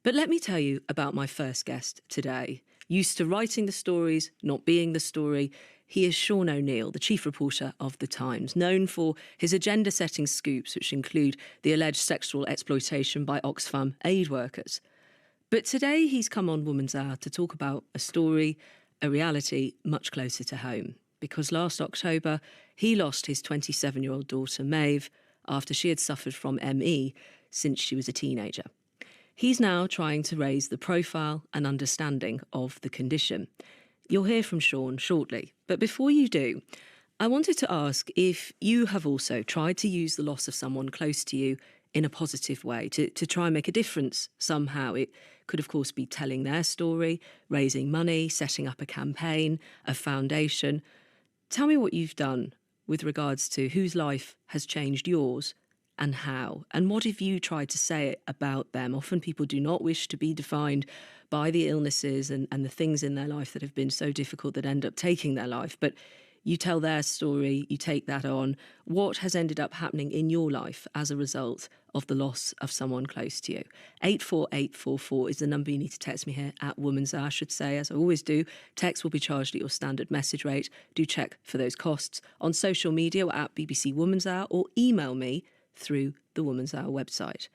But let me tell you about my first guest today. Used to writing the stories, not being the story, he is Sean O'Neill, the chief reporter of The Times, known for his agenda-setting scoops, which include the alleged sexual exploitation by Oxfam aid workers. But today he's come on Woman's Hour to talk about a story, a reality much closer to home. Because last October, he lost his 27-year-old daughter, Maeve, after she had suffered from ME since she was a teenager. He's now trying to raise the profile and understanding of the condition. You'll hear from Sean shortly. But before you do, I wanted to ask if you have also tried to use the loss of someone close to you in a positive way, to try and make a difference somehow. It could, of course, be telling their story, raising money, setting up a campaign, a foundation. Tell me what you've done with regards to whose life has changed yours and how. And what have you tried to say about them? Often people do not wish to be defined by the illnesses and the things in their life that have been so difficult that end up taking their life. But you tell their story, you take that on. What has ended up happening in your life as a result of the loss of someone close to you? 84844 is the number you need to text me here at Woman's Hour. I should say, as I always do, text will be charged at your standard message rate. Do check for those costs. On social media, we're at BBC Woman's Hour, or email me through the Woman's Hour website.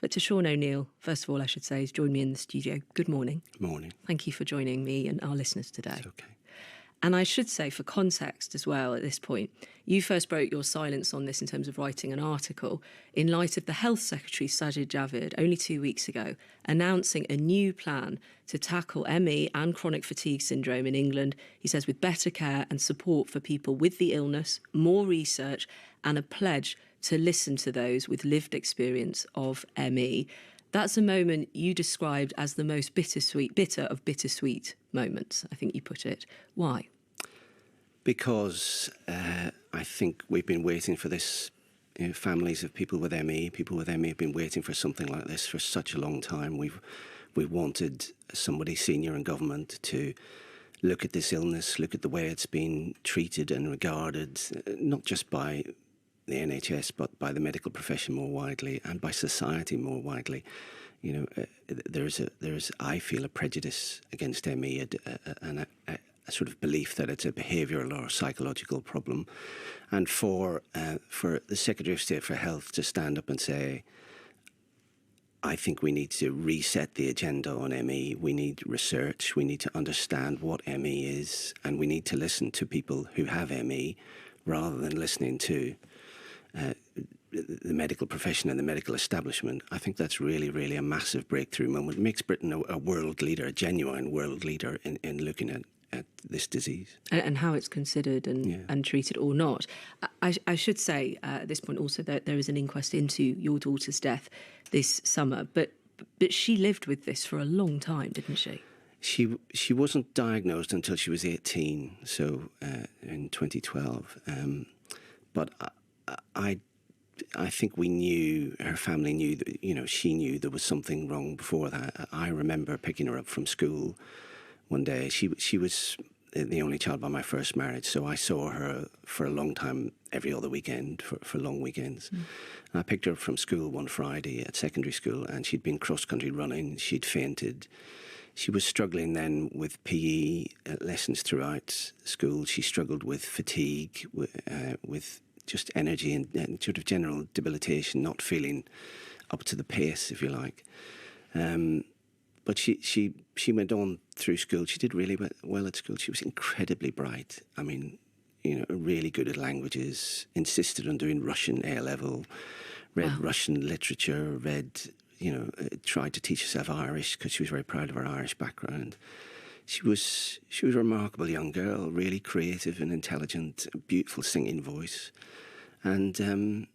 But to Sean O'Neill, first of all, I should say, has joined me in the studio. Good morning. Morning. Thank you for joining me and our listeners today. It's okay. And I should say, for context as well at this point, you first broke your silence on this in terms of writing an article in light of the Health Secretary, Sajid Javid, only 2 weeks ago, announcing a new plan to tackle ME and chronic fatigue syndrome in England. He says with better care and support for people with the illness, more research and a pledge to listen to those with lived experience of ME. That's a moment you described as the most bitter of bittersweet moments, I think you put it. Why? Because I think we've been waiting for this. Families of people with ME have been waiting for something like this for such a long time. We've wanted somebody senior in government to look at this illness, look at the way it's been treated and regarded, not just by the NHS, but by the medical profession more widely and by society more widely. There's I feel a prejudice against ME and a sort of belief that it's a behavioural or psychological problem, and for the Secretary of State for Health to stand up and say, I think we need to reset the agenda on ME. We need research. We need to understand what ME is, and we need to listen to people who have ME rather than listening to the medical profession and the medical establishment. I think that's really, really a massive breakthrough moment. It makes Britain a world leader, a genuine world leader in looking at this disease. And how it's considered and treated or not. I should say at this point also that there is an inquest into your daughter's death this summer, but she lived with this for a long time, didn't she? She wasn't diagnosed until she was 18, so in 2012. But I think we knew, her family knew that, she knew there was something wrong before that. I remember picking her up from school one day. She was the only child by my first marriage, so I saw her for a long time every other weekend, for long weekends. And I picked her up from school one Friday at secondary school, and she'd been cross-country running. She'd fainted. She was struggling then with PE lessons throughout school. She struggled with fatigue, with just energy and sort of general debilitation, not feeling up to the pace, if you like. But she went on through school. She did really well at school. She was incredibly bright. I mean, really good at languages, insisted on doing Russian A-level, read Russian literature, tried to teach herself Irish because she was very proud of her Irish background. She was a remarkable young girl, really creative and intelligent, beautiful singing voice. And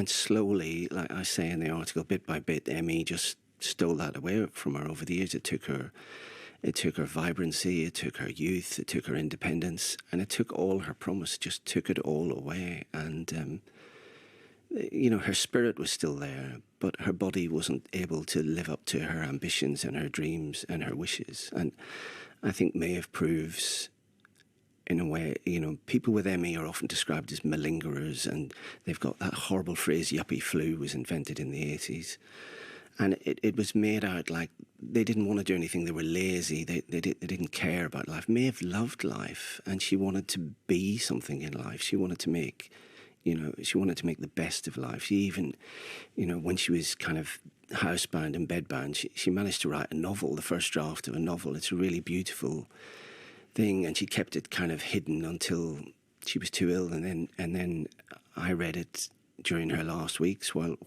slowly, like I say in the article, bit by bit, ME just stole that away from her over the years. It took her vibrancy, it took her youth, it took her independence, and it took all her promise, just took it all away. And her spirit was still there, but her body wasn't able to live up to her ambitions and her dreams and her wishes. And I think Maeve proves, in a way, people with ME are often described as malingerers, and they've got that horrible phrase, yuppie flu was invented in the 80s. And it was made out like they didn't want to do anything. They were lazy. They didn't care about life. Maeve loved life, and she wanted to be something in life. She wanted to make, she wanted to make the best of life. She even, when she was kind of housebound and bedbound, she managed to write a novel, the first draft of a novel. It's a really beautiful thing, and she kept it kind of hidden until she was too ill, and then I read it during her last weeks while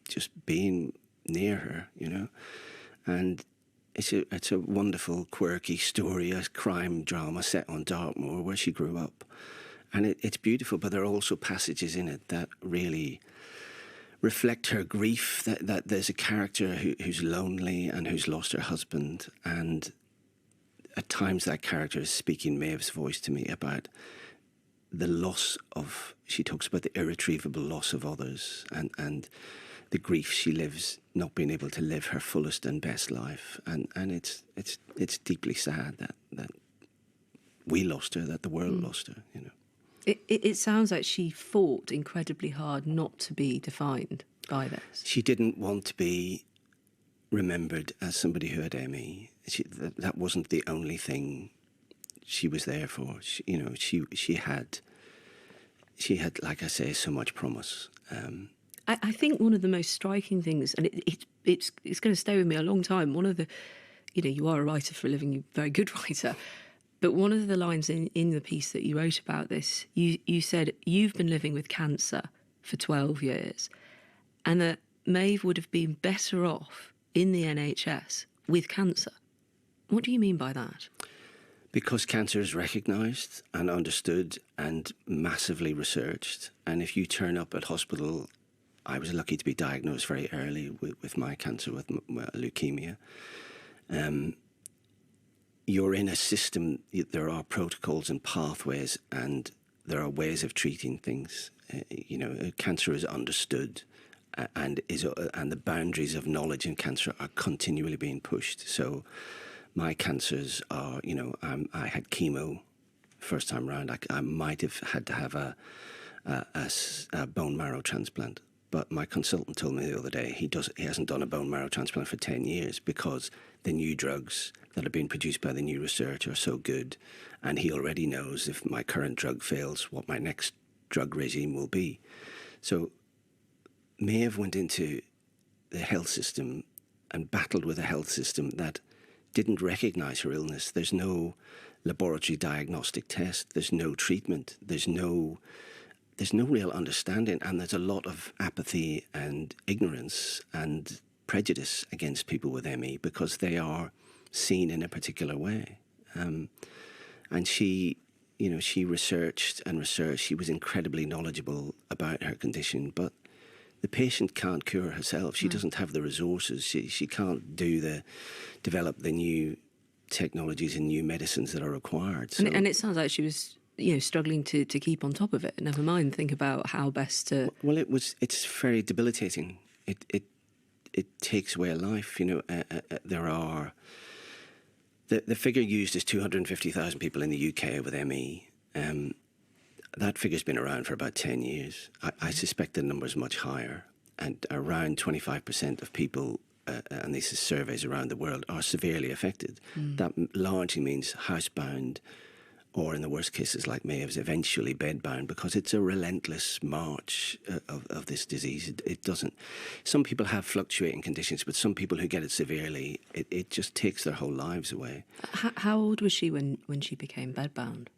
just being near her, and it's a wonderful, quirky story, a crime drama set on Dartmoor where she grew up, and it's beautiful. But there are also passages in it that really reflect her grief. That there's a character who's lonely and who's lost her husband, and at times that character is speaking Maeve's voice to me about the loss of. She talks about the irretrievable loss of others, and the grief she lives not being able to live her fullest and best life, and it's deeply sad that we lost her, that the world lost her. It sounds like she fought incredibly hard not to be defined by this. She didn't want to be remembered as somebody who had ME. That wasn't the only thing she was there for. She had, like I say, so much promise. I think one of the most striking things, and it's going to stay with me a long time, one of the, you are a writer for a living, you're a very good writer, but one of the lines in the piece that you wrote about this, you said, you've been living with cancer for 12 years, and that Maeve would have been better off in the NHS with cancer. What do you mean by that? Because cancer is recognised and understood and massively researched, and if you turn up at hospital, I was lucky to be diagnosed very early with my cancer, with leukemia. You're in a system, there are protocols and pathways, and there are ways of treating things. Cancer is understood, and the boundaries of knowledge in cancer are continually being pushed. So my cancers are, I had chemo first time round. I might have had to have a bone marrow transplant. But my consultant told me the other day he hasn't done a bone marrow transplant for 10 years because the new drugs that are being produced by the new research are so good, and he already knows if my current drug fails what my next drug regime will be. So Maeve went into the health system and battled with a health system that didn't recognise her illness. There's no laboratory diagnostic test, there's no treatment, there's no real understanding, and there's a lot of apathy and ignorance and prejudice against people with ME because they are seen in a particular way. And she researched and researched. She was incredibly knowledgeable about her condition, but the patient can't cure herself. She doesn't have the resources. She can't develop the new technologies and new medicines that are required. So, and it sounds like she was struggling to keep on top of it. Never mind, think about how best to. Well, it's very debilitating. It takes away a life. There are the figure used is 250,000 people in the UK with ME. That figure's been around for about 10 years. I suspect the number is much higher, and around 25% of people. And this is surveys around the world, are severely affected. That largely means housebound, or in the worst cases like Maeve's, eventually bedbound, because it's a relentless march of this disease. It doesn't. Some people have fluctuating conditions, but some people who get it severely, it just takes their whole lives away. How old was she when she became bedbound?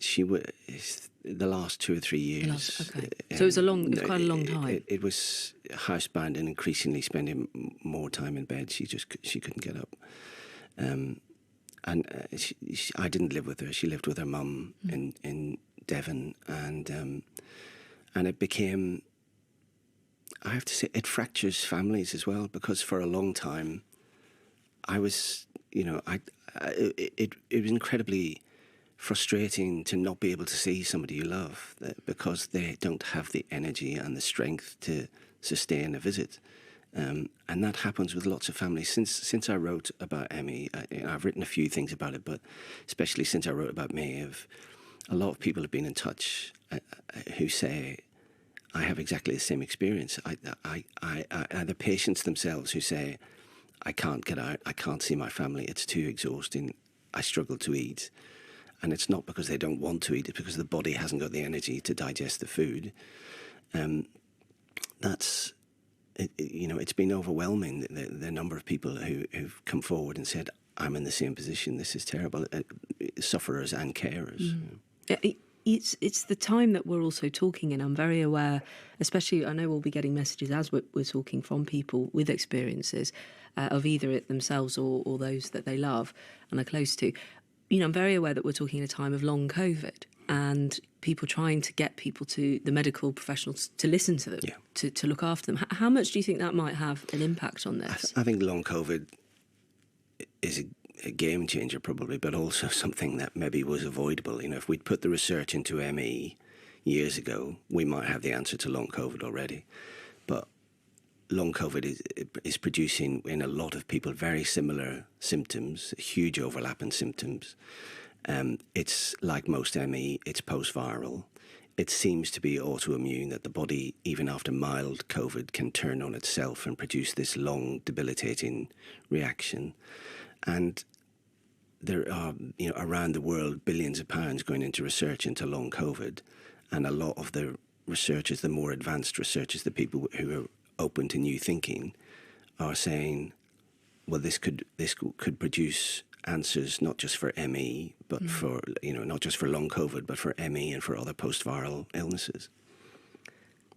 She was the last 2 or 3 years. Okay. So it was quite a long time. It was housebound and increasingly spending more time in bed. She couldn't get up. I didn't live with her. She lived with her mum in Devon, and it became. I have to say, it fractures families as well, because for a long time, I was, it was incredibly frustrating to not be able to see somebody you love because they don't have the energy and the strength to sustain a visit. And that happens with lots of families. Since I wrote about ME, I've written a few things about it, but especially since I wrote about Maeve, a lot of people have been in touch who say, I have exactly the same experience. The patients themselves who say, I can't get out, I can't see my family, it's too exhausting, I struggle to eat. And it's not because they don't want to eat, it's because the body hasn't got the energy to digest the food. It's been overwhelming, the number of people who've come forward and said, I'm in the same position, this is terrible, sufferers and carers. It's the time that we're also talking in. I'm very aware, especially I know we'll be getting messages as we're talking from people with experiences of either it themselves or those that they love and are close to. I'm very aware that we're talking in a time of long COVID and people trying to get people to the medical professionals to listen to them, to look after them. How much do you think that might have an impact on this? I think long COVID is a game changer probably, but also something that maybe was avoidable. If we'd put the research into ME years ago, we might have the answer to long COVID already. But long COVID is producing in a lot of people very similar symptoms, huge overlap in symptoms. It's like most ME, it's post-viral. It seems to be autoimmune, that the body, even after mild COVID, can turn on itself and produce this long, debilitating reaction. And there are, around the world, billions of pounds going into research into long COVID. And a lot of the researchers, the more advanced researchers, the people who are open to new thinking, are saying, well, this could produce answers not just for ME, but for, not just for long COVID, but for ME and for other post-viral illnesses.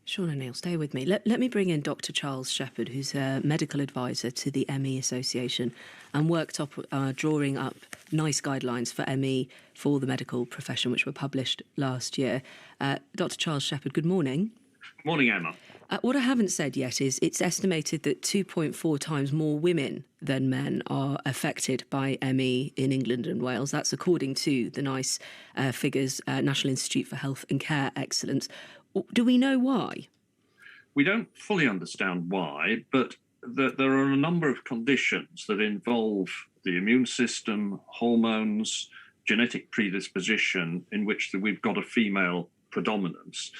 Sean O'Neill, stay with me. Let me bring in Dr. Charles Shepherd, who's a medical advisor to the ME Association and worked up, drawing up nice guidelines for ME for the medical profession, which were published last year. Dr. Charles Shepherd, good morning. Good morning, Emma. What I haven't said yet is it's estimated that 2.4 times more women than men are affected by ME in England and Wales. That's according to the NICE figures, National Institute for Health and Care Excellence. Do we know why? We don't fully understand why, but there are a number of conditions that involve the immune system, hormones, genetic predisposition, in which we've got a female predominance.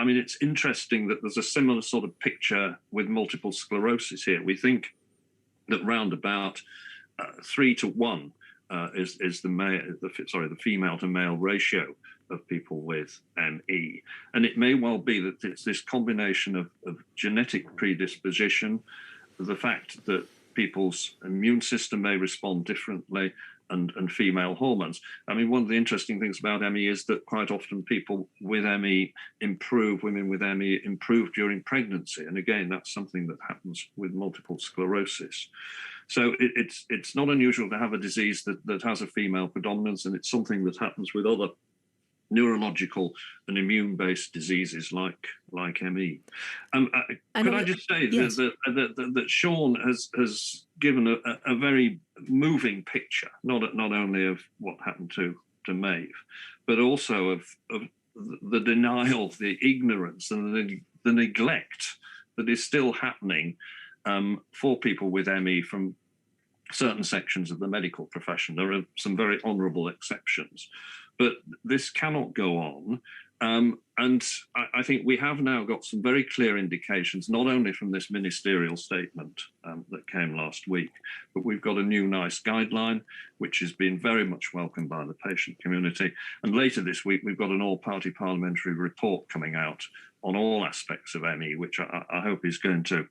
It's interesting that there's a similar sort of picture with multiple sclerosis here. We think that round about 3 to 1 is the female to male ratio of people with ME. And it may well be that it's this combination of genetic predisposition, the fact that people's immune system may respond differently, and female hormones. One of the interesting things about ME is that quite often people with ME women with ME improve during pregnancy. And again, that's something that happens with multiple sclerosis. So it's not unusual to have a disease that has a female predominance, and it's something that happens with other neurological and immune-based diseases like ME. Could I just say yes. that Sean has given a very moving picture, not only of what happened to Maeve, but also of the denial, the ignorance, and the neglect that is still happening for people with ME from certain sections of the medical profession. There are some very honourable exceptions, but this cannot go on. And I think we have now got some very clear indications, not only from this ministerial statement that came last week, but we've got a new NICE guideline, which has been very much welcomed by the patient community. And later this week, we've got an all-party parliamentary report coming out on all aspects of ME, which I hope is going to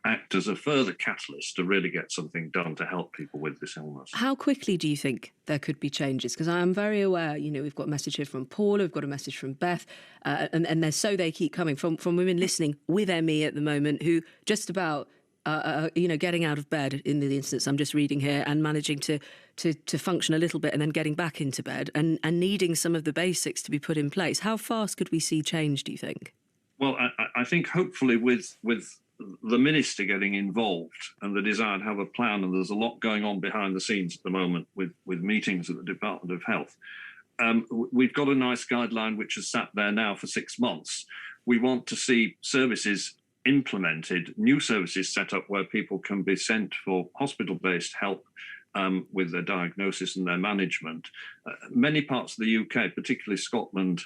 act as a further catalyst to really get something done to help people with this illness. How quickly do you think there could be changes? Because I am very aware, we've got a message here from Paula, we've got a message from Beth, and they keep coming from women listening with ME at the moment who just about, getting out of bed in the instance I'm just reading here and managing to function a little bit and then getting back into bed and needing some of the basics to be put in place. How fast could we see change, do you think? Well, I think hopefully with the minister getting involved and the desire to have a plan, and there's a lot going on behind the scenes at the moment with meetings at the Department of Health. We've got a NICE guideline which has sat there now for 6 months. We want to see services implemented, new services set up where people can be sent for hospital-based help with their diagnosis and their management. Many parts of the UK, particularly Scotland,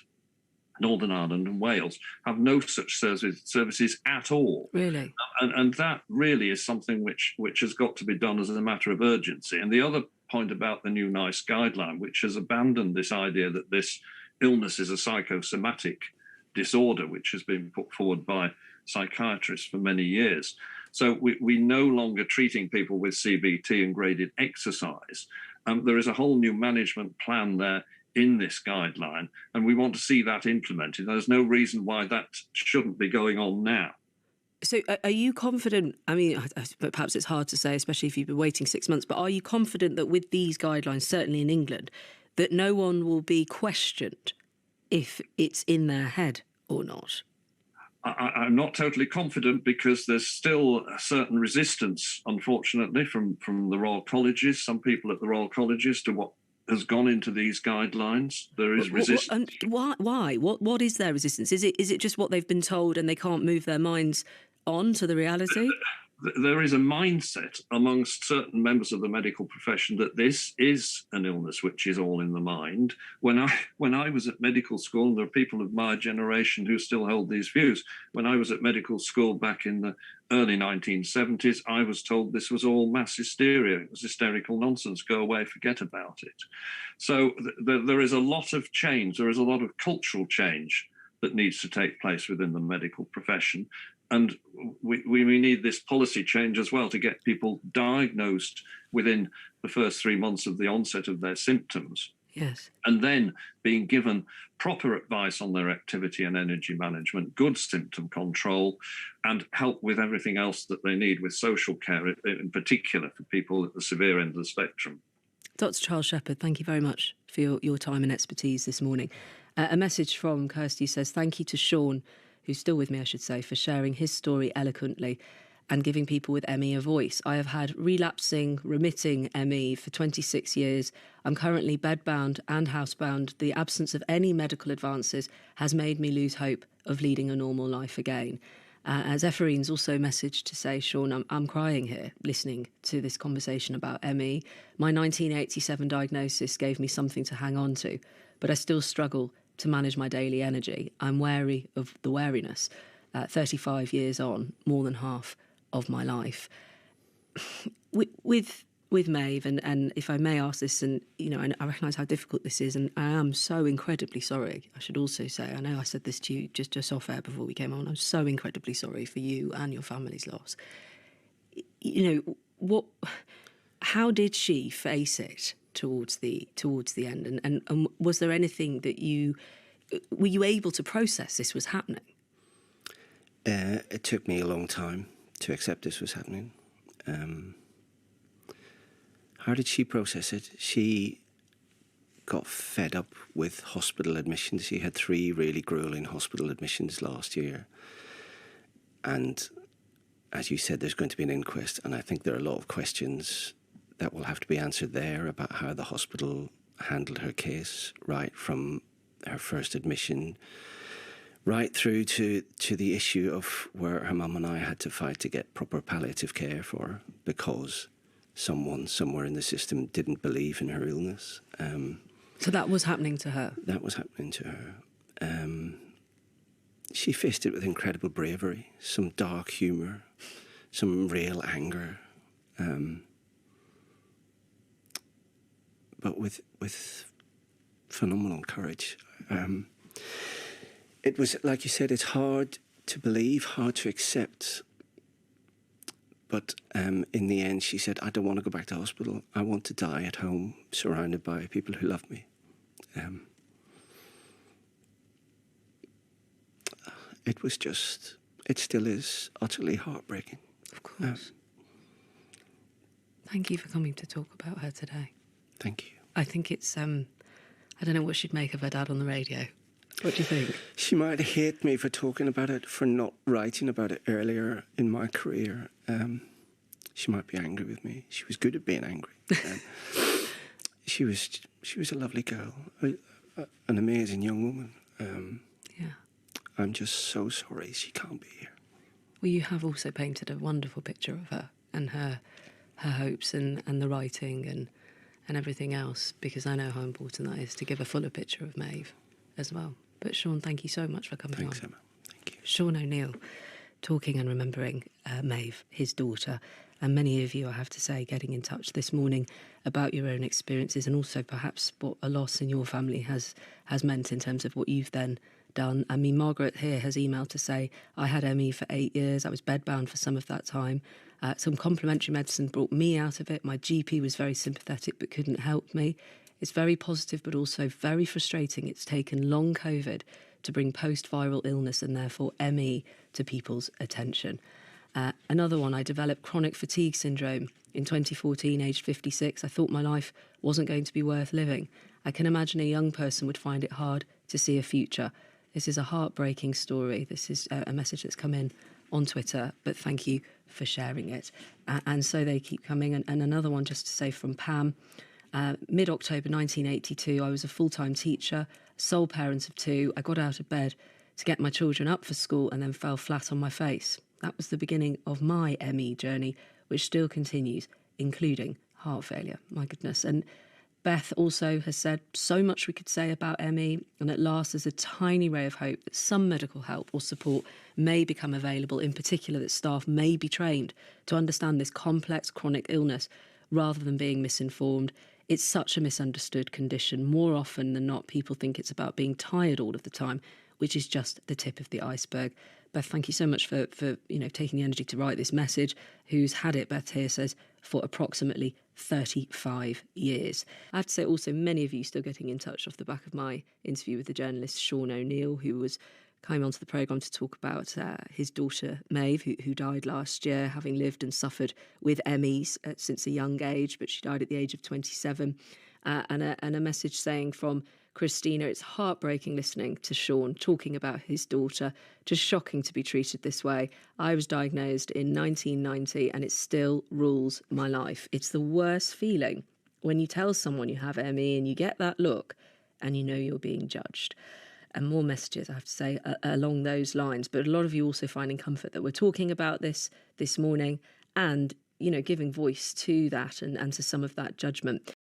Northern Ireland and Wales have no such services at all. Really? And that really is something which has got to be done as a matter of urgency. And the other point about the new NICE guideline, which has abandoned this idea that this illness is a psychosomatic disorder, which has been put forward by psychiatrists for many years. So we no longer treating people with CBT and graded exercise. There is a whole new management plan there in this guideline, and we want to see that implemented. There's no reason why that shouldn't be going on now. So are you confident, I mean, but perhaps it's hard to say, especially if you've been waiting 6 months, but are you confident that with these guidelines, certainly in England, that no one will be questioned if it's in their head or not? I'm not totally confident, because there's still a certain resistance, unfortunately, from the Royal Colleges, some people at the Royal Colleges, to what has gone into these guidelines. There is resistance. Why? What is their resistance? Is it just what they've been told and they can't move their minds on to the reality? There is a mindset amongst certain members of the medical profession that this is an illness which is all in the mind. When I was at medical school, and there are people of my generation who still hold these views, when I was at medical school back in the early 1970s, I was told this was all mass hysteria. It was hysterical nonsense. Go away, forget about it. So there is a lot of change. There is a lot of cultural change that needs to take place within the medical profession. And we need this policy change as well to get people diagnosed within the first 3 months of the onset of their symptoms. Yes. And then being given proper advice on their activity and energy management, good symptom control, and help with everything else that they need with social care, in particular for people at the severe end of the spectrum. Dr. Charles Shepherd, thank you very much for your time and expertise this morning. A message from Kirsty says, thank you to Sean, who's still with me, I should say, for sharing his story eloquently and giving people with ME a voice. I have had relapsing, remitting ME for 26 years. I'm currently bedbound and housebound. The absence of any medical advances has made me lose hope of leading a normal life again. As Epherine's also messaged to say, Sean, I'm crying here listening to this conversation about ME. My 1987 diagnosis gave me something to hang on to, but I still struggle to manage my daily energy. I'm wary of the wariness. 35 years on, more than half of my life. With Maeve, and if I may ask this, and and I recognise how difficult this is, and I am so incredibly sorry. I should also say, I know I said this to you just off air before we came on. I'm so incredibly sorry for you and your family's loss. How did she face it towards the end, and was there anything that were you able to process this was happening? It took me a long time to accept this was happening. How did she process it? She got fed up with hospital admissions. She had 3 really grueling hospital admissions last year. And as you said, there's going to be an inquest, and I think there are a lot of questions that will have to be answered there about how the hospital handled her case, right from her first admission right through to the issue of where her mum and I had to fight to get proper palliative care for her because someone somewhere in the system didn't believe in her illness. So that was happening to her? That was happening to her. She faced it with incredible bravery, some dark humour, some real anger, but with phenomenal courage. It was, like you said, it's hard to believe, hard to accept. But in the end, she said, I don't want to go back to hospital. I want to die at home, surrounded by people who love me. It was just, it still is utterly heartbreaking. Of course. Thank you for coming to talk about her today. Thank you. I think it's, I don't know what she'd make of her dad on the radio. What do you think? She might hate me for talking about it, for not writing about it earlier in my career. She might be angry with me. She was good at being angry. She was a lovely girl, an amazing young woman. Yeah. I'm just so sorry she can't be here. Well, you have also painted a wonderful picture of her and her hopes and the writing and everything else, because I know how important that is to give a fuller picture of Maeve as well. But Sean, thank you so much for coming Thanks, on. Emma. Thank you. Sean O'Neill, talking and remembering Maeve, his daughter, and many of you, I have to say, getting in touch this morning about your own experiences and also perhaps what a loss in your family has meant in terms of what you've then done. I mean, Margaret here has emailed to say, I had ME for 8 years. I was bedbound for some of that time. Some complementary medicine brought me out of it. My GP was very sympathetic but couldn't help me. It's very positive but also very frustrating. It's taken long COVID to bring post-viral illness and therefore ME to people's attention. Another one, I developed chronic fatigue syndrome in 2014, aged 56. I thought my life wasn't going to be worth living. I can imagine a young person would find it hard to see a future. This is a heartbreaking story. This is a message that's come in on Twitter, but thank you for sharing it. And so they keep coming. And another one, just to say, from Pam. Mid-October 1982, I was a full-time teacher, sole parent of 2. I got out of bed to get my children up for school and then fell flat on my face. That was the beginning of my ME journey, which still continues, including heart failure. My goodness. And Beth also has said so much we could say about ME, and at last there's a tiny ray of hope that some medical help or support may become available, in particular that staff may be trained to understand this complex chronic illness rather than being misinformed. It's such a misunderstood condition. More often than not, people think it's about being tired all of the time, which is just the tip of the iceberg. Beth, thank you so much for taking the energy to write this message. Who's had it, Beth here says, for approximately 35 years. I have to say also, many of you still getting in touch off the back of my interview with the journalist Sean O'Neill, who came onto the programme to talk about his daughter Maeve, who died last year, having lived and suffered with MEs since a young age, but she died at the age of 27. And a message saying from Christina, it's heartbreaking listening to Sean talking about his daughter. Just shocking to be treated this way. I was diagnosed in 1990 and it still rules my life. It's the worst feeling when you tell someone you have ME and you get that look and you know you're being judged. And more messages, I have to say, along those lines. But a lot of you also finding comfort that we're talking about this morning and, giving voice to that and to some of that judgment.